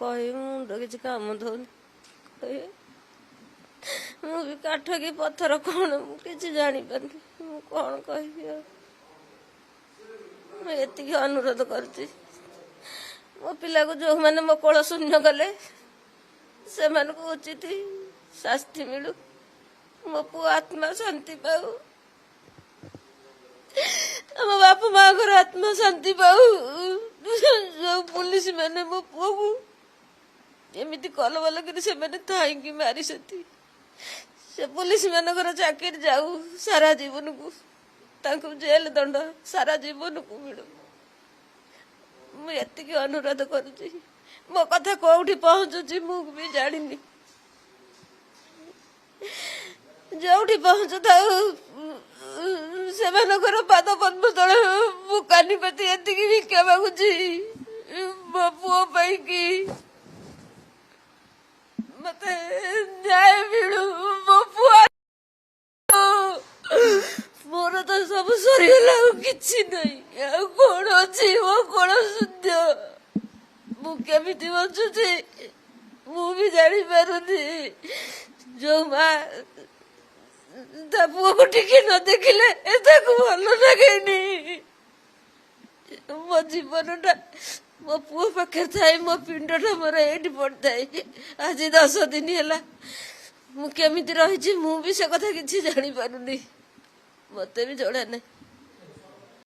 କହିବି ମୁଣ୍ଡ କିଛି କାମ ଦଉନି। କହିବି ମୁଁ ବି କାଠ କି ପଥର କ'ଣ ମୁଁ କିଛି ଜାଣିପାରୁନି। ମୁଁ କ'ଣ କହିବି ଆଉ। ମୁଁ ଏତିକି ଅନୁରୋଧ କରୁଛି, ମୋ ପିଲାକୁ ଯେଉଁମାନେ ମୋ କୋଳ ଶୂନ୍ୟ କଲେ ସେମାନଙ୍କୁ ଉଚିତ ଶାସ୍ତି ମିଳୁ, ମୋ ପୁଅ ଆତ୍ମା ଶାନ୍ତି ପାଉ, ଆମ ବାପା ମାଆଙ୍କର ଆତ୍ମା ଶାନ୍ତି ପାଉ। ଯୋଉ ପୁଲିସ ମାନେ ମୋ ପୁଅକୁ ଏମିତି କଲବଲ କରି ସେମାନେ ଥାଇକି ମାରିଛନ୍ତି, ସେ ପୁଲିସ ମାନଙ୍କର ଚାକିରି ଯାଉ ସାରା ଜୀବନକୁ, ତାଙ୍କୁ ଜେଲ ଦଣ୍ଡ ସାରା ଜୀବନକୁ ମିଳୁ। ମୁଁ ଏତିକି ଅନୁରୋଧ କରୁଛି। ମୋ କଥା କୋଉଠି ପହଞ୍ଚୁଛି ମୁଁ ବି ଜାଣିନି। ଯୋଉଠି ପହଞ୍ଚୁଥାଉ ସେମାନଙ୍କର ପାଦ ପଦ୍ମ ତଳେ ମୁଁ କାନିପାତି ଏତିକି ଭିକ୍ଷା ମାଗୁଛି ମୋ ପୁଅ ପାଇଁକି। ମତେ ନ୍ୟାୟ ମିଳୁ, ମୋ ପୁଅ। ମୋର ତ ସବୁ ସରିଗଲା, ଆଉ କିଛି ନାହିଁ। ଆଉ କଣ ଅଛି? ମୋ କଣ ଶୁଦ୍ଧ। ମୁଁ କେମିତି ବଞ୍ଚୁଛି ମୁଁ ବି ଜାଣିପାରୁନି। ଯୋଉ ମା ତା ପୁଅକୁ ଟିକେ ନ ଦେଖିଲେ ତାକୁ ଭଲ ଲାଗେନି। ମୋ ଜୀବନଟା ମୋ ପୁଅ ପାଖରେ ଥାଏ, ମୋ ପିଣ୍ଡଟା ମୋର ଏଇଠି ପଡ଼ିଥାଏ। ଆଜି 10 ଦିନ ହେଲା ମୁଁ କେମିତି ରହିଛି ମୁଁ ବି ସେ କଥା କିଛି ଜାଣିପାରୁନି। ମତେ ବି ଜଣା ନାହିଁ।